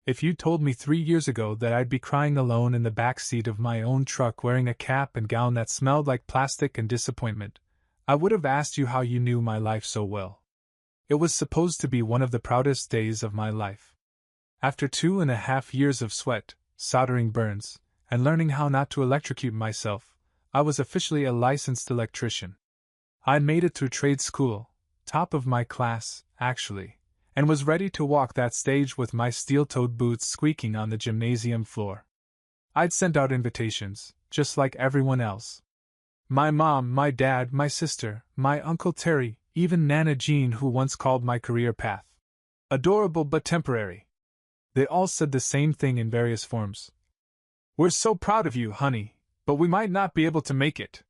If you told me 3 years ago that I'd be crying alone in the back seat of my own truck wearing a cap and gown that smelled like plastic and disappointment, I would have asked you how you knew my life so well. It was supposed to be one of the proudest days of my life. After 2.5 years of sweat, soldering burns, and learning how not to electrocute myself, I was officially a licensed electrician. I'd made it through trade school, top of my class, actually, and was ready to walk that stage with my steel-toed boots squeaking on the gymnasium floor. I'd sent out invitations, just like everyone else. My mom, my dad, my sister, my Uncle Terry, even Nana Jean, who once called my career path adorable but temporary. They all said the same thing in various forms. "We're so proud of you, honey, but we might not be able to make it.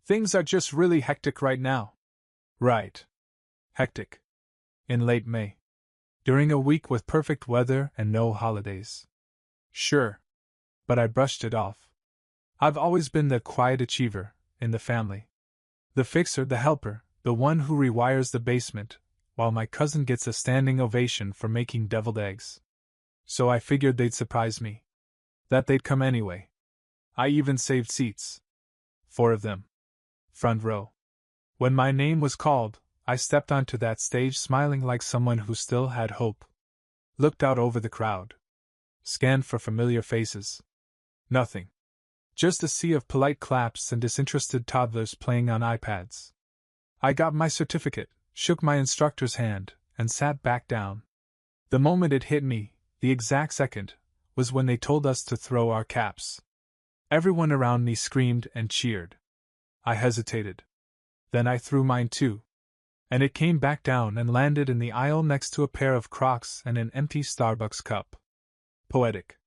Things are just really hectic right now." Right. Hectic. In late May. During a week with perfect weather and no holidays. Sure. But I brushed it off. I've always been the quiet achiever in the family. The fixer, the helper, the one who rewires the basement, while my cousin gets a standing ovation for making deviled eggs. So I figured they'd surprise me. That they'd come anyway. I even saved seats. 4 of them. Front row. When my name was called, I stepped onto that stage smiling like someone who still had hope. Looked out over the crowd. Scanned for familiar faces. Nothing. Just a sea of polite claps and disinterested toddlers playing on iPads. I got my certificate, shook my instructor's hand, and sat back down. The moment it hit me, the exact second, was when they told us to throw our caps. Everyone around me screamed and cheered. I hesitated. Then I threw mine too. And it came back down and landed in the aisle next to a pair of Crocs and an empty Starbucks cup. Poetic.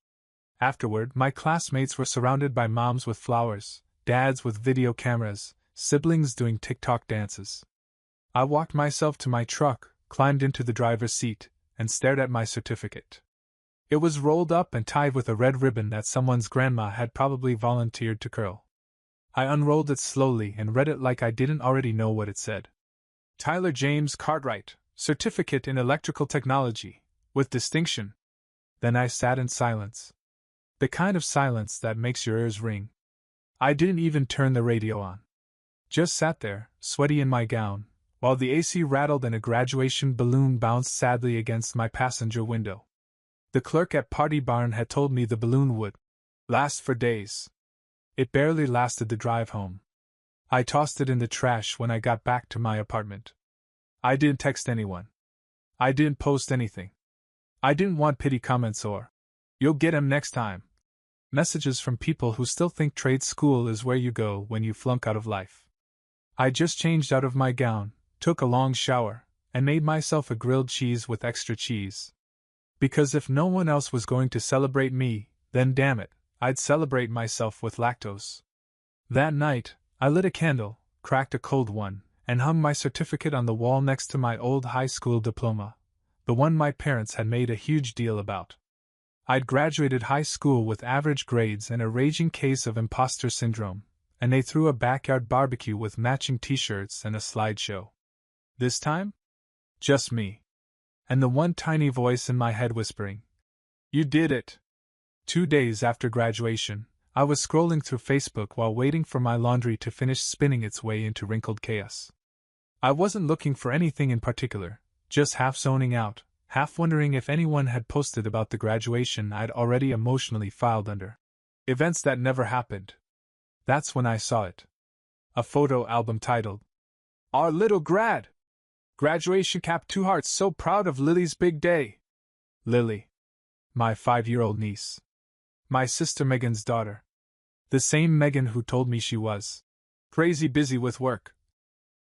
Afterward, my classmates were surrounded by moms with flowers, dads with video cameras, siblings doing TikTok dances. I walked myself to my truck, climbed into the driver's seat, and stared at my certificate. It was rolled up and tied with a red ribbon that someone's grandma had probably volunteered to curl. I unrolled it slowly and read it like I didn't already know what it said. Tyler James Cartwright, Certificate in Electrical Technology, with distinction. Then I sat in silence. The kind of silence that makes your ears ring. I didn't even turn the radio on. Just sat there, sweaty in my gown, while the AC rattled and a graduation balloon bounced sadly against my passenger window. The clerk at Party Barn had told me the balloon would last for days. It barely lasted the drive home. I tossed it in the trash when I got back to my apartment. I didn't text anyone. I didn't post anything. I didn't want pity comments or, "You'll get 'em next time," messages from people who still think trade school is where you go when you flunk out of life. I just changed out of my gown, took a long shower, and made myself a grilled cheese with extra cheese. Because if no one else was going to celebrate me, then damn it, I'd celebrate myself with lactose. That night, I lit a candle, cracked a cold one, and hung my certificate on the wall next to my old high school diploma, the one my parents had made a huge deal about. I'd graduated high school with average grades and a raging case of imposter syndrome, and they threw a backyard barbecue with matching t-shirts and a slideshow. This time? Just me. And the one tiny voice in my head whispering, "You did it." 2 days after graduation, I was scrolling through Facebook while waiting for my laundry to finish spinning its way into wrinkled chaos. I wasn't looking for anything in particular, just half zoning out, half wondering if anyone had posted about the graduation I'd already emotionally filed under. Events that never happened. That's when I saw it. A photo album titled, "Our Little Grad! Graduation cap 2 hearts, so proud of Lily's big day." Lily. My 5-year-old niece. My sister Megan's daughter. The same Megan who told me she was crazy busy with work.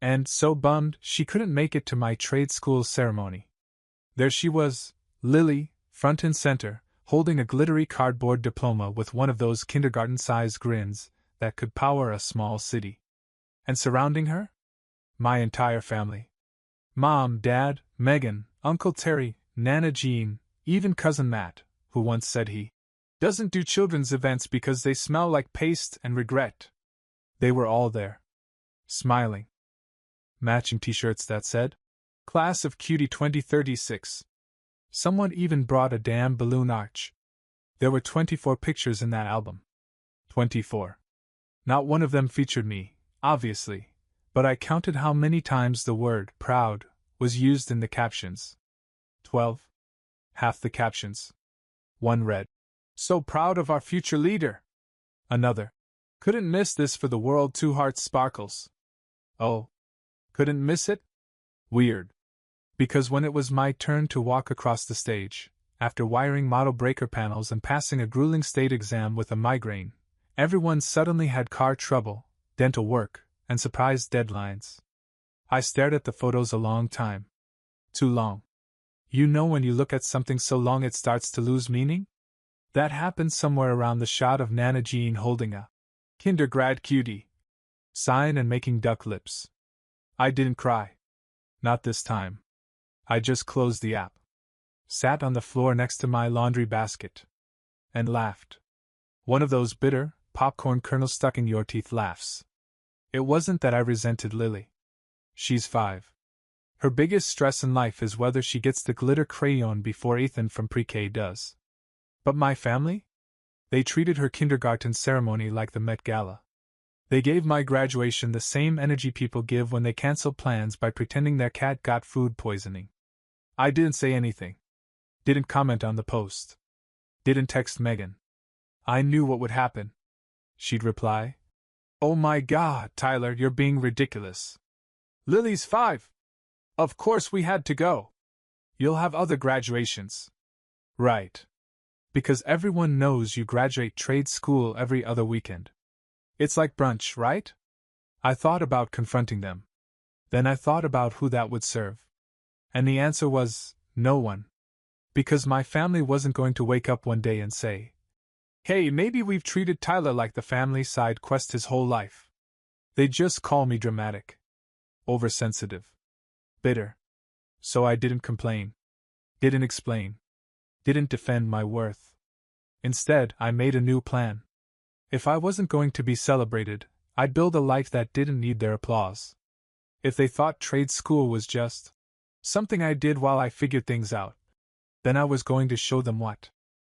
And so bummed she couldn't make it to my trade school ceremony. There she was, Lily, front and center, holding a glittery cardboard diploma with one of those kindergarten-sized grins that could power a small city. And surrounding her? My entire family. Mom, Dad, Megan, Uncle Terry, Nana Jean, even Cousin Matt, who once said he doesn't do children's events because they smell like paste and regret. They were all there. Smiling. Matching t-shirts that said, "Class of Cutie 2036. Someone even brought a damn balloon arch. There were 24 pictures in that album. 24. Not one of them featured me, obviously, but I counted how many times the word proud was used in the captions. 12. Half the captions. One read, "So proud of our future leader." Another, "Couldn't miss this for the world, 2 hearts sparkles." Oh, couldn't miss it? Weird. Because when it was my turn to walk across the stage, after wiring model breaker panels and passing a grueling state exam with a migraine, everyone suddenly had car trouble, dental work, and surprise deadlines. I stared at the photos a long time. Too long. You know when you look at something so long it starts to lose meaning? That happened somewhere around the shot of Nana Jean holding a kindergrad cutie sign and making duck lips. I didn't cry. Not this time. I just closed the app, sat on the floor next to my laundry basket, and laughed. One of those bitter, popcorn kernel stuck in your teeth laughs. It wasn't that I resented Lily. She's 5. Her biggest stress in life is whether she gets the glitter crayon before Ethan from pre-K does. But my family? They treated her kindergarten ceremony like the Met Gala. They gave my graduation the same energy people give when they cancel plans by pretending their cat got food poisoning. I didn't say anything. Didn't comment on the post. Didn't text Megan. I knew what would happen. She'd reply, "Oh my God, Tyler, you're being ridiculous. Lily's 5. Of course we had to go. You'll have other graduations." Right. Because everyone knows you graduate trade school every other weekend. It's like brunch, right? I thought about confronting them. Then I thought about who that would serve. And the answer was, no one. Because my family wasn't going to wake up one day and say, "Hey, maybe we've treated Tyler like the family side quest his whole life." They'd just call me dramatic, oversensitive, bitter. So I didn't complain. Didn't explain. Didn't defend my worth. Instead, I made a new plan. If I wasn't going to be celebrated, I'd build a life that didn't need their applause. If they thought trade school was just something I did while I figured things out, then I was going to show them what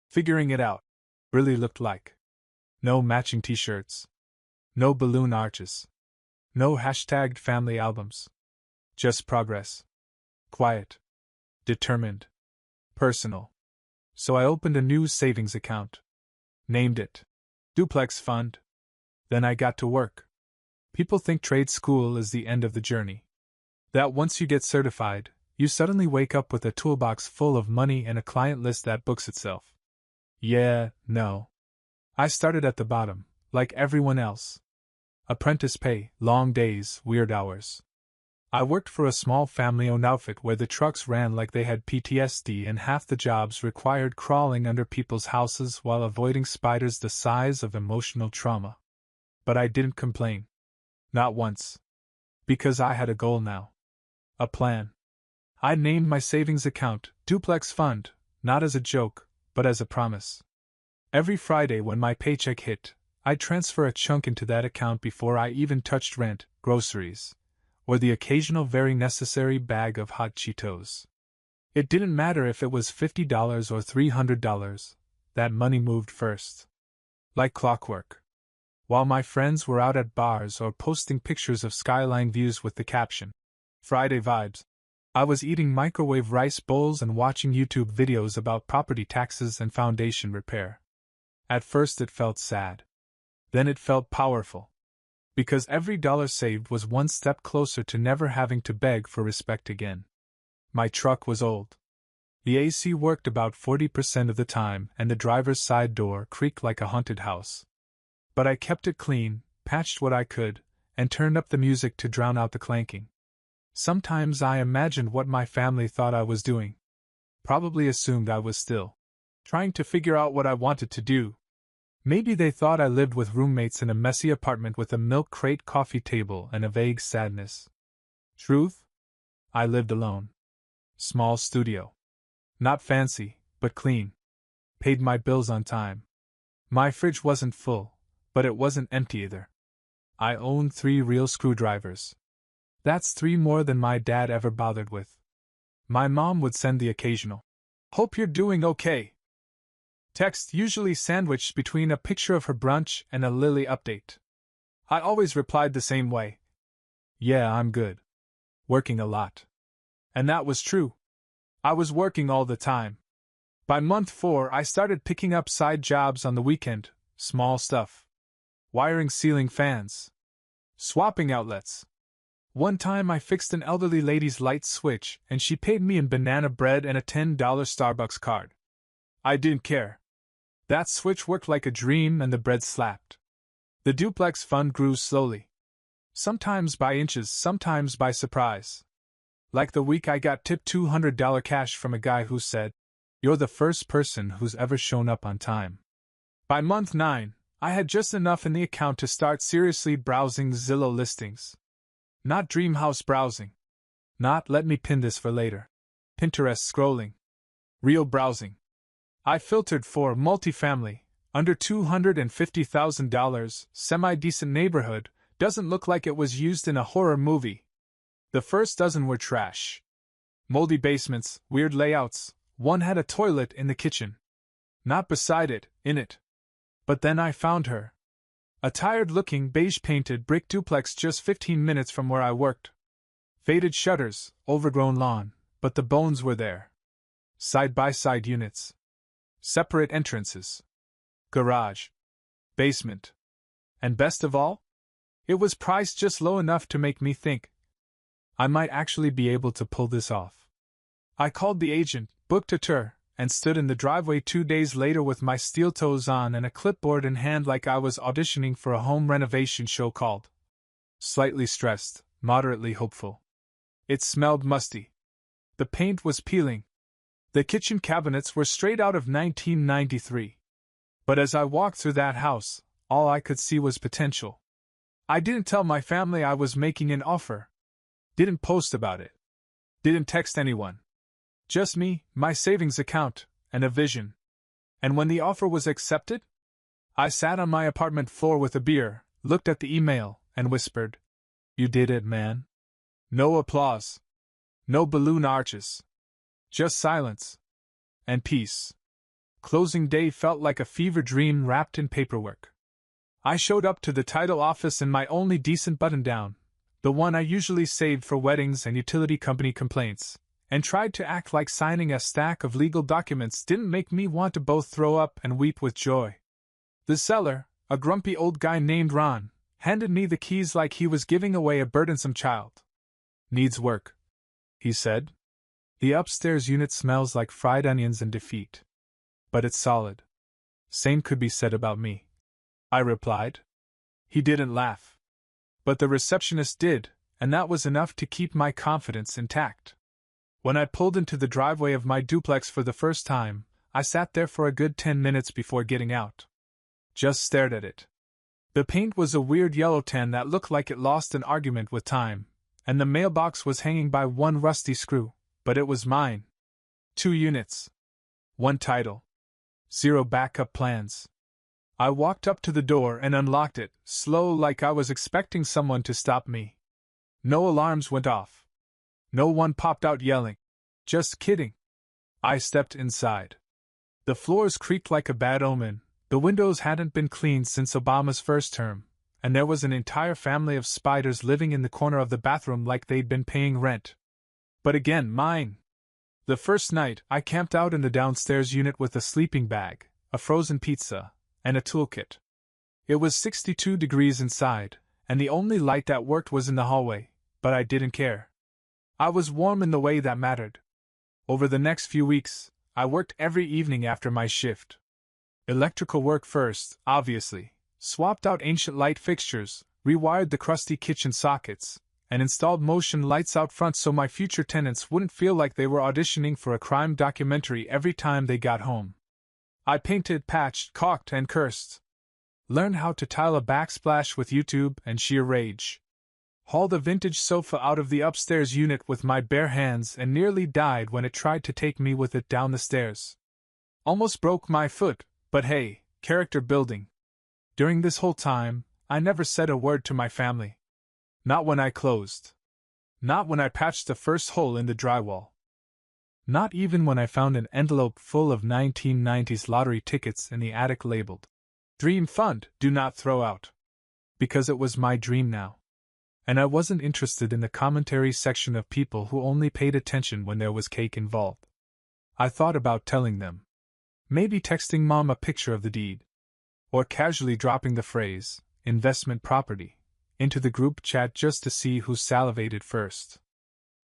figuring it out really looked like. No matching t-shirts. No balloon arches. No hashtagged family albums. Just progress. Quiet. Determined. Personal. So I opened a new savings account. Named it Duplex Fund. Then I got to work. People think trade school is the end of the journey. That once you get certified, you suddenly wake up with a toolbox full of money and a client list that books itself. Yeah, no. I started at the bottom, like everyone else. Apprentice pay, long days, weird hours. I worked for a small family-owned outfit where the trucks ran like they had PTSD and half the jobs required crawling under people's houses while avoiding spiders the size of emotional trauma. But I didn't complain. Not once. Because I had a goal now. A plan. I named my savings account Duplex Fund, not as a joke, but as a promise. Every Friday when my paycheck hit, I'd transfer a chunk into that account before I even touched rent, groceries, or the occasional very necessary bag of hot Cheetos. It didn't matter if it was $50 or $300, that money moved first. Like clockwork. While my friends were out at bars or posting pictures of skyline views with the caption, "Friday Vibes," I was eating microwave rice bowls and watching YouTube videos about property taxes and foundation repair. At first it felt sad. Then it felt powerful. Because every dollar saved was one step closer to never having to beg for respect again. My truck was old. The AC worked about 40% of the time and the driver's side door creaked like a haunted house. But I kept it clean, patched what I could, and turned up the music to drown out the clanking. Sometimes I imagined what my family thought I was doing. Probably assumed I was still trying to figure out what I wanted to do. Maybe they thought I lived with roommates in a messy apartment with a milk crate coffee table and a vague sadness. Truth? I lived alone. Small studio. Not fancy, but clean. Paid my bills on time. My fridge wasn't full, but it wasn't empty either. I owned 3 real screwdrivers. That's 3 more than my dad ever bothered with. My mom would send the occasional Hope you're doing okay. Text usually sandwiched between a picture of her brunch and a Lily update. I always replied the same way. Yeah, I'm good. Working a lot. And that was true. I was working all the time. By month 4, I started picking up side jobs on the weekend, small stuff. Wiring ceiling fans. Swapping outlets. One time I fixed an elderly lady's light switch and she paid me in banana bread and a $10 Starbucks card. I didn't care. That switch worked like a dream and the bread slapped. The Duplex fund grew slowly. Sometimes by inches, sometimes by surprise. Like the week I got tipped $200 cash from a guy who said, "You're the first person who's ever shown up on time." By month 9, I had just enough in the account to start seriously browsing Zillow listings. Not dream house browsing. Not let me pin this for later. Pinterest scrolling. Real browsing. I filtered for multifamily, under $250,000, semi-decent neighborhood, doesn't look like it was used in a horror movie. The first dozen were trash. Moldy basements, weird layouts, one had a toilet in the kitchen. Not beside it, in it. But then I found her. A tired-looking, beige-painted brick duplex just 15 minutes from where I worked. Faded shutters, overgrown lawn, but the bones were there. Side-by-side units. Separate entrances. Garage. Basement. And best of all? It was priced just low enough to make me think, I might actually be able to pull this off. I called the agent, booked a tour, and stood in the driveway 2 days later with my steel toes on and a clipboard in hand like I was auditioning for a home renovation show called. Slightly stressed, moderately hopeful. It smelled musty. The paint was peeling. The kitchen cabinets were straight out of 1993. But as I walked through that house, all I could see was potential. I didn't tell my family I was making an offer. Didn't post about it. Didn't text anyone. Just me, my savings account, and a vision. And when the offer was accepted, I sat on my apartment floor with a beer, looked at the email, and whispered, "You did it, man." No applause. No balloon arches. Just silence. And peace. Closing day felt like a fever dream wrapped in paperwork. I showed up to the title office in my only decent button-down, the one I usually saved for weddings and utility company complaints, and tried to act like signing a stack of legal documents didn't make me want to both throw up and weep with joy. The seller, a grumpy old guy named Ron, handed me the keys like he was giving away a burdensome child. "Needs work," he said. "The upstairs unit smells like fried onions and defeat. But it's solid. Same could be said about me," I replied. He didn't laugh. But the receptionist did, and that was enough to keep my confidence intact. When I pulled into the driveway of my duplex for the first time, I sat there for a good 10 minutes before getting out. Just stared at it. The paint was a weird yellow tan that looked like it lost an argument with time, and the mailbox was hanging by one rusty screw, but it was mine. 2 units. 1 title. 0 backup plans. I walked up to the door and unlocked it, slow like I was expecting someone to stop me. No alarms went off. No one popped out yelling, "Just kidding." I stepped inside. The floors creaked like a bad omen, the windows hadn't been cleaned since Obama's first term, and there was an entire family of spiders living in the corner of the bathroom like they'd been paying rent. But again, mine. The first night, I camped out in the downstairs unit with a sleeping bag, a frozen pizza, and a toolkit. It was 62 degrees inside, and the only light that worked was in the hallway, but I didn't care. I was warm in the way that mattered. Over the next few weeks, I worked every evening after my shift. Electrical work first, obviously, swapped out ancient light fixtures, rewired the crusty kitchen sockets, and installed motion lights out front so my future tenants wouldn't feel like they were auditioning for a crime documentary every time they got home. I painted, patched, caulked, and cursed. Learned how to tile a backsplash with YouTube and sheer rage. Hauled a vintage sofa out of the upstairs unit with my bare hands and nearly died when it tried to take me with it down the stairs. Almost broke my foot, but hey, character building. During this whole time, I never said a word to my family. Not when I closed. Not when I patched the first hole in the drywall. Not even when I found an envelope full of 1990s lottery tickets in the attic labeled, "Dream Fund, do not throw out." Because it was my dream now. And I wasn't interested in the commentary section of people who only paid attention when there was cake involved. I thought about telling them. Maybe texting Mom a picture of the deed. Or casually dropping the phrase, "investment property," into the group chat just to see who salivated first.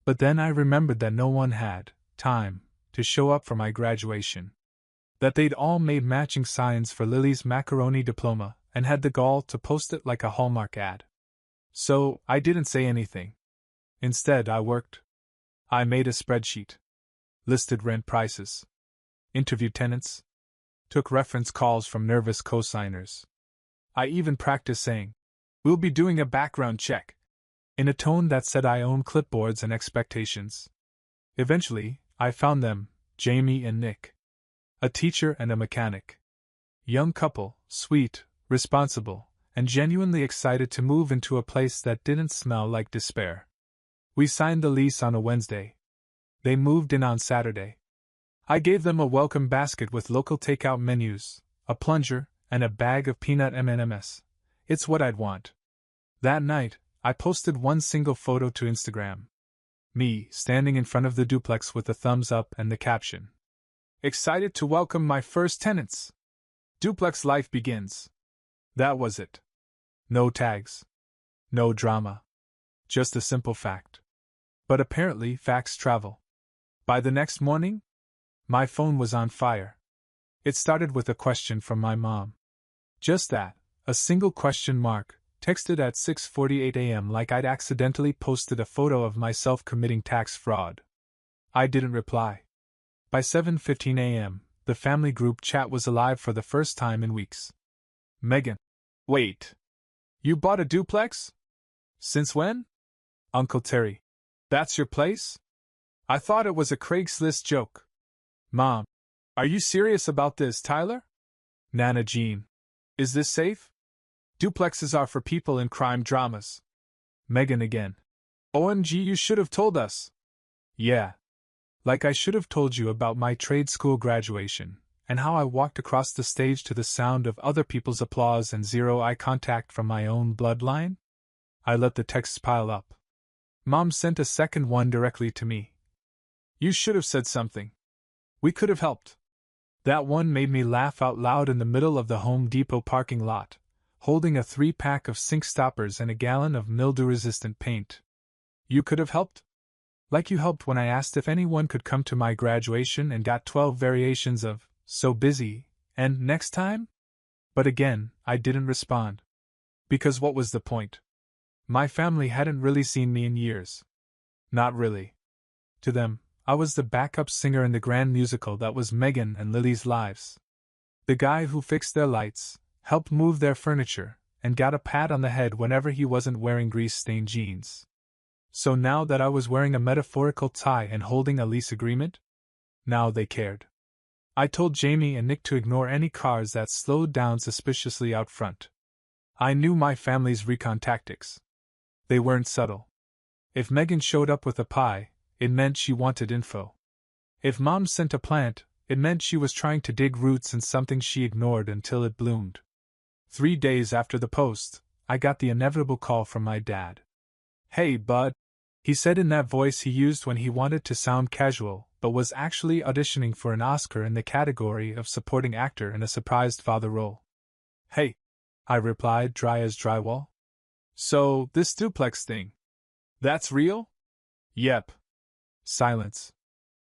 But then I remembered that no one had time to show up for my graduation. That they'd all made matching signs for Lily's macaroni diploma and had the gall to post it like a Hallmark ad. So, I didn't say anything. Instead, I worked. I made a spreadsheet. Listed rent prices. Interviewed tenants. Took reference calls from nervous cosigners. I even practiced saying, "We'll be doing a background check," in a tone that said I own clipboards and expectations. Eventually, I found them, Jamie and Nick. A teacher and a mechanic. Young couple, sweet, responsible, and genuinely excited to move into a place that didn't smell like despair. We signed the lease on a Wednesday. They moved in on Saturday. I gave them a welcome basket with local takeout menus, a plunger, and a bag of peanut M&Ms. It's what I'd want. That night, I posted one single photo to Instagram. Me, standing in front of the duplex with a thumbs up and the caption, "Excited to welcome my first tenants. Duplex life begins." That was it. No tags. No drama. Just a simple fact. But apparently facts travel. By the next morning, my phone was on fire. It started with a question from my mom. Just that, a single question mark, texted at 6:48 a.m. like I'd accidentally posted a photo of myself committing tax fraud. I didn't reply. By 7:15 a.m., the family group chat was alive for the first time in weeks. "Megan. Wait. You bought a duplex? Since when? Uncle Terry. That's your place? I thought it was a Craigslist joke. Mom. Are you serious about this, Tyler? Nana Jean. Is this safe? Duplexes are for people in crime dramas. Megan again. OMG, you should have told us. Yeah. Like I should have told you about my trade school graduation, and how I walked across the stage to the sound of other people's applause and zero eye contact from my own bloodline? I let the texts pile up. Mom sent a second one directly to me. You should have said something. We could have helped. That one made me laugh out loud in the middle of the Home Depot parking lot, holding a 3-pack of sink stoppers and a gallon of mildew-resistant paint. You could have helped? Like you helped when I asked if anyone could come to my graduation and got 12 variations of "so busy" and "next time"? But again, I didn't respond. Because what was the point? My family hadn't really seen me in years. Not really. To them, I was the backup singer in the grand musical that was Megan and Lily's lives. The guy who fixed their lights, helped move their furniture, and got a pat on the head whenever he wasn't wearing grease-stained jeans. So now that I was wearing a metaphorical tie and holding a lease agreement, now they cared. I told Jamie and Nick to ignore any cars that slowed down suspiciously out front. I knew my family's recon tactics. They weren't subtle. If Megan showed up with a pie, it meant she wanted info. If Mom sent a plant, it meant she was trying to dig roots in something she ignored until it bloomed. 3 days after the post, I got the inevitable call from my dad. "Hey, bud," he said in that voice he used when he wanted to sound casual, but was actually auditioning for an Oscar in the category of supporting actor in a surprised father role. "Hey," I replied, dry as drywall. "So, this duplex thing. That's real?" "Yep." Silence.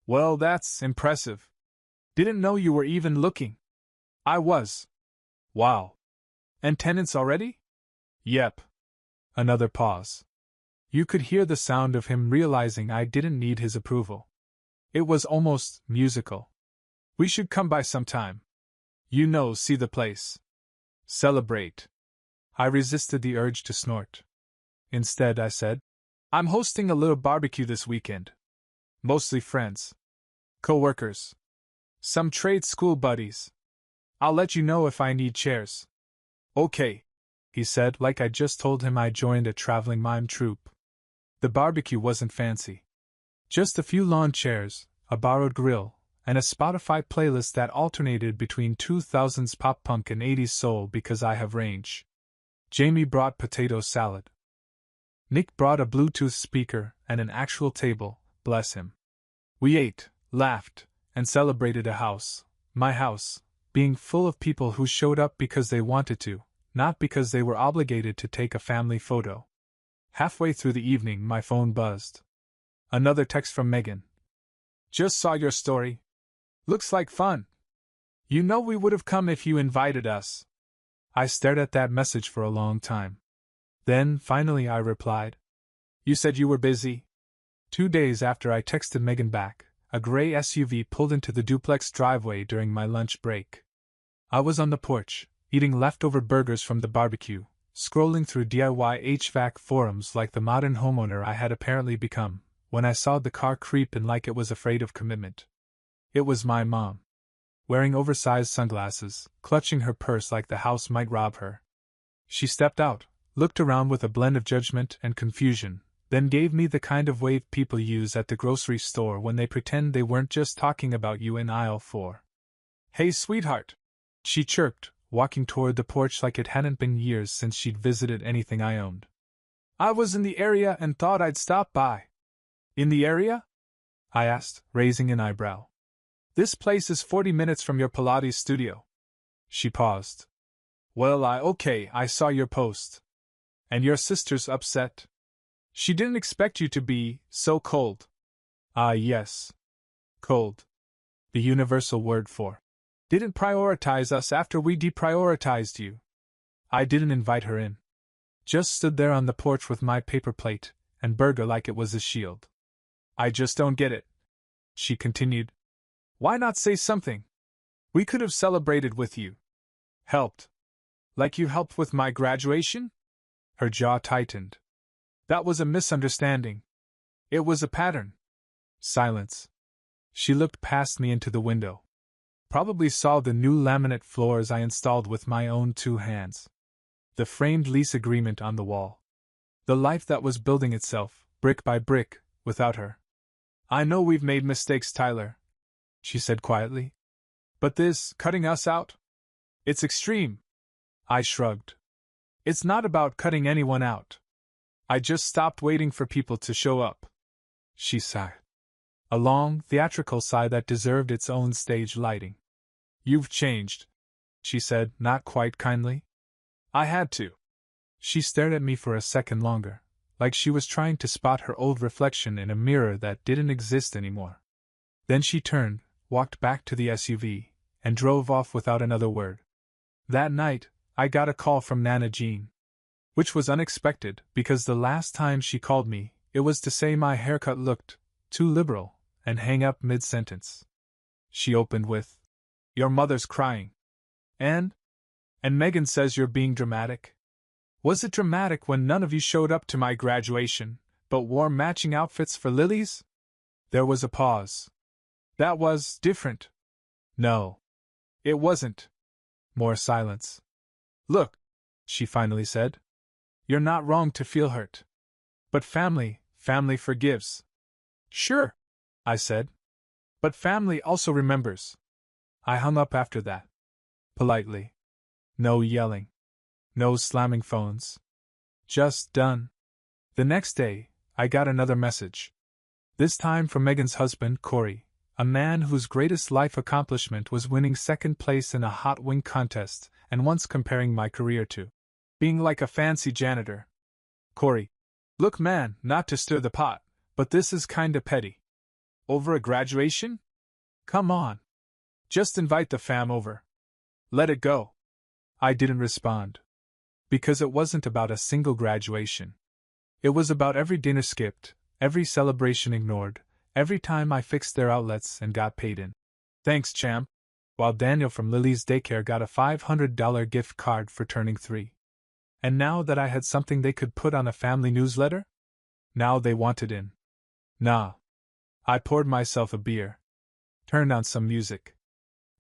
"Well, that's impressive. Didn't know you were even looking." "I was." "Wow. And tenants already?" "Yep." Another pause. You could hear the sound of him realizing I didn't need his approval. It was almost musical. "We should come by sometime. See the place. Celebrate." I resisted the urge to snort. Instead, I said, "I'm hosting a little barbecue this weekend. Mostly friends. Co-workers. Some trade school buddies. I'll let you know if I need chairs." "Okay," he said, like I just told him I joined a traveling mime troupe. The barbecue wasn't fancy. Just a few lawn chairs, a borrowed grill, and a Spotify playlist that alternated between 2000s pop punk and 80s soul because I have range. Jamie brought potato salad. Nick brought a Bluetooth speaker and an actual table, bless him. We ate, laughed, and celebrated a house, my house, being full of people who showed up because they wanted to, not because they were obligated to take a family photo. Halfway through the evening, my phone buzzed. Another text from Megan. Just saw your story. Looks like fun. You know we would have come if you invited us. I stared at that message for a long time. Then, finally, I replied. You said you were busy? 2 days after I texted Megan back, a gray SUV pulled into the Duplex driveway during my lunch break. I was on the porch, eating leftover burgers from the barbecue, scrolling through DIY HVAC forums like the modern homeowner I had apparently become, when I saw the car creep in like it was afraid of commitment. It was my mom. Wearing oversized sunglasses, clutching her purse like the house might rob her. She stepped out, looked around with a blend of judgment and confusion, then gave me the kind of wave people use at the grocery store when they pretend they weren't just talking about you in aisle 4. Hey sweetheart, she chirped, walking toward the porch like it hadn't been years since she'd visited anything I owned. I was in the area and thought I'd stop by. In the area? I asked, raising an eyebrow. This place is 40 minutes from your Pilates studio. She paused. Well, I saw your post. And your sister's upset. She didn't expect you to be so cold. Ah, yes. Cold. The universal word for. Didn't prioritize us after we deprioritized you. I didn't invite her in. Just stood there on the porch with my paper plate and burger like it was a shield. I just don't get it. She continued. Why not say something? We could have celebrated with you. Helped. Like you helped with my graduation? Her jaw tightened. That was a misunderstanding. It was a pattern. Silence. She looked past me into the window. Probably saw the new laminate floors I installed with my own 2 hands. The framed lease agreement on the wall. The life that was building itself, brick by brick, without her. I know we've made mistakes, Tyler, she said quietly. But this, cutting us out? It's extreme. I shrugged. It's not about cutting anyone out. I just stopped waiting for people to show up. She sighed. A long, theatrical sigh that deserved its own stage lighting. You've changed, she said, not quite kindly. I had to. She stared at me for a second longer, like she was trying to spot her old reflection in a mirror that didn't exist anymore. Then she turned, walked back to the SUV, and drove off without another word. That night, I got a call from Nana Jean. Which was unexpected, because the last time she called me, it was to say my haircut looked too liberal, and hang up mid-sentence. She opened with, Your mother's crying. And Megan says you're being dramatic. Was it dramatic when none of you showed up to my graduation, but wore matching outfits for Lily's? There was a pause. That was different. No. It wasn't. More silence. Look, she finally said. You're not wrong to feel hurt. But family forgives. Sure, I said. But family also remembers. I hung up after that. Politely. No yelling. No slamming phones. Just done. The next day, I got another message. This time from Megan's husband, Corey, a man whose greatest life accomplishment was winning second place in a hot wing contest and once comparing my career to being like a fancy janitor. Corey. Look man, not to stir the pot, but this is kinda petty. Over a graduation? Come on. Just invite the fam over. Let it go. I didn't respond. Because it wasn't about a single graduation. It was about every dinner skipped, every celebration ignored, every time I fixed their outlets and got paid in. Thanks, champ. While Daniel from Lily's daycare got a $500 gift card for turning 3. And now that I had something they could put on a family newsletter? Now they wanted in. Nah. I poured myself a beer, turned on some music,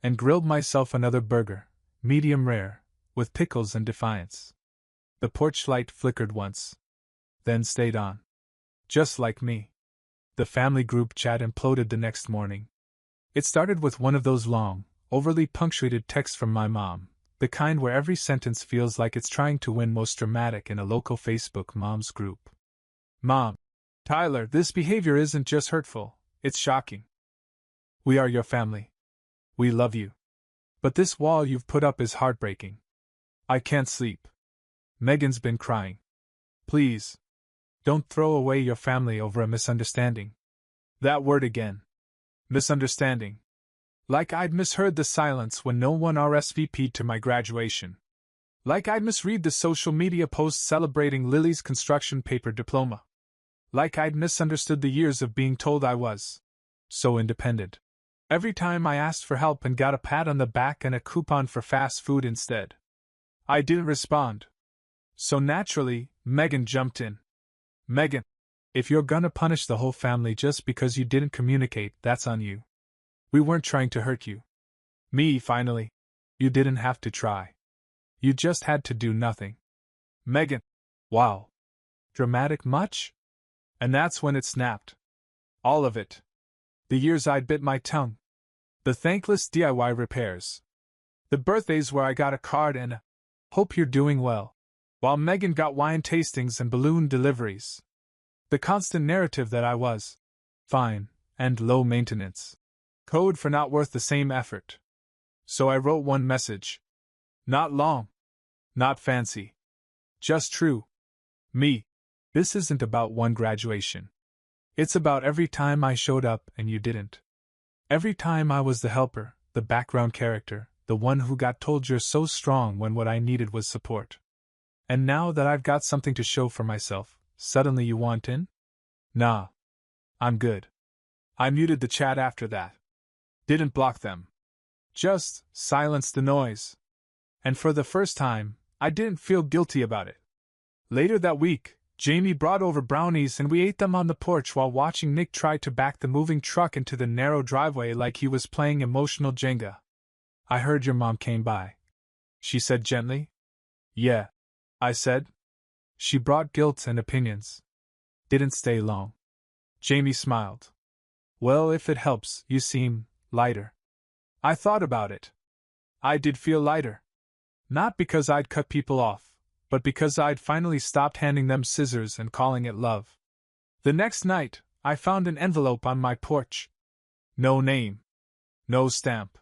and grilled myself another burger, medium rare, with pickles and defiance. The porch light flickered once, then stayed on. Just like me. The family group chat imploded the next morning. It started with one of those long, overly punctuated texts from my mom, the kind where every sentence feels like it's trying to win most dramatic in a local Facebook moms group. Mom, Tyler, this behavior isn't just hurtful, it's shocking. We are your family. We love you. But this wall you've put up is heartbreaking. I can't sleep. Megan's been crying. Please. Don't throw away your family over a misunderstanding. That word again. Misunderstanding. Like I'd misheard the silence when no one RSVP'd to my graduation. Like I'd misread the social media post celebrating Lily's construction paper diploma. Like I'd misunderstood the years of being told I was so independent. Every time I asked for help and got a pat on the back and a coupon for fast food instead. I didn't respond. So naturally, Megan jumped in. Megan, if you're gonna punish the whole family just because you didn't communicate, that's on you. We weren't trying to hurt you. Me, finally. You didn't have to try. You just had to do nothing. Megan. Wow. Dramatic much? And that's when it snapped. All of it. The years I'd bit my tongue. The thankless DIY repairs. The birthdays where I got a card and a "hope you're doing well," while Megan got wine tastings and balloon deliveries. The constant narrative that I was fine and low maintenance. Code for not worth the same effort. So I wrote one message. Not long. Not fancy. Just true. Me. This isn't about one graduation. It's about every time I showed up and you didn't. Every time I was the helper, the background character, the one who got told you're so strong when what I needed was support. And now that I've got something to show for myself, suddenly you want in? Nah. I'm good. I muted the chat after that. Didn't block them. Just silenced the noise. And for the first time, I didn't feel guilty about it. Later that week, Jamie brought over brownies and we ate them on the porch while watching Nick try to back the moving truck into the narrow driveway like he was playing emotional Jenga. I heard your mom came by. She said gently. Yeah, I said. She brought guilt and opinions. Didn't stay long. Jamie smiled. Well, if it helps, you seem lighter. I thought about it. I did feel lighter. Not because I'd cut people off, but because I'd finally stopped handing them scissors and calling it love. The next night, I found an envelope on my porch. No name. No stamp.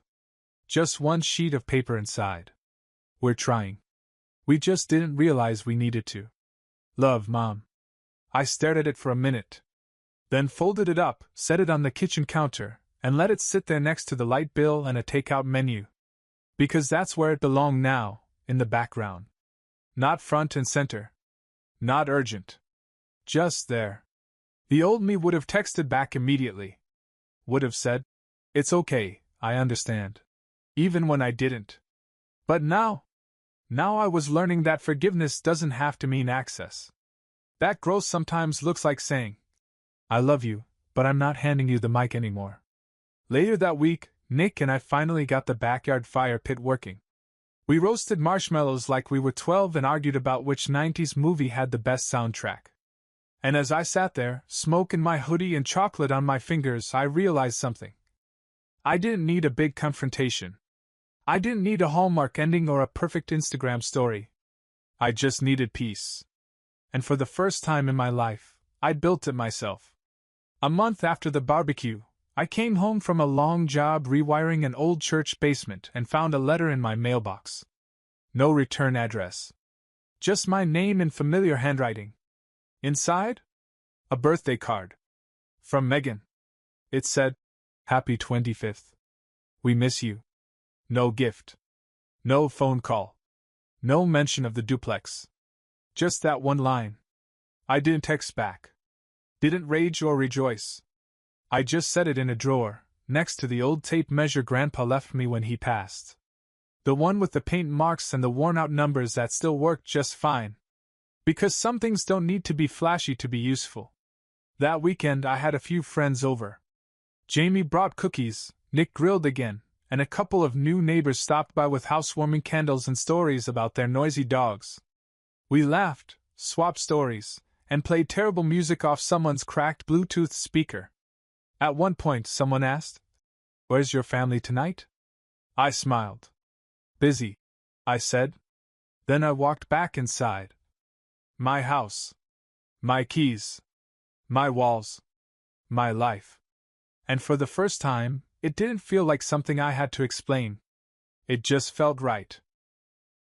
Just one sheet of paper inside. We're trying. We just didn't realize we needed to. Love, Mom. I stared at it for a minute. Then folded it up, set it on the kitchen counter, and let it sit there next to the light bill and a takeout menu. Because that's where it belonged now, in the background. Not front and center. Not urgent. Just there. The old me would have texted back immediately. Would have said, "It's okay, I understand." Even when I didn't. But now I was learning that forgiveness doesn't have to mean access. That growth sometimes looks like saying, "I love you, but I'm not handing you the mic anymore." Later that week, Nick and I finally got the backyard fire pit working. We roasted marshmallows like we were 12 and argued about which 90s movie had the best soundtrack. And as I sat there, smoke in my hoodie and chocolate on my fingers, I realized something. I didn't need a big confrontation. I didn't need a Hallmark ending or a perfect Instagram story. I just needed peace. And for the first time in my life, I built it myself. A month after the barbecue, I came home from a long job rewiring an old church basement and found a letter in my mailbox. No return address. Just my name in familiar handwriting. Inside? A birthday card. From Megan. It said, "Happy 25th. We miss you." No gift. No phone call. No mention of the duplex. Just that one line. I didn't text back. Didn't rage or rejoice. I just set it in a drawer, next to the old tape measure Grandpa left me when he passed. The one with the paint marks and the worn-out numbers that still worked just fine. Because some things don't need to be flashy to be useful. That weekend I had a few friends over. Jamie brought cookies, Nick grilled again, and a couple of new neighbors stopped by with housewarming candles and stories about their noisy dogs. We laughed, swapped stories, and played terrible music off someone's cracked Bluetooth speaker. At one point, someone asked, "Where's your family tonight?" I smiled. "Busy," I said. Then I walked back inside. My house. My keys. My walls. My life. And for the first time, it didn't feel like something I had to explain. It just felt right.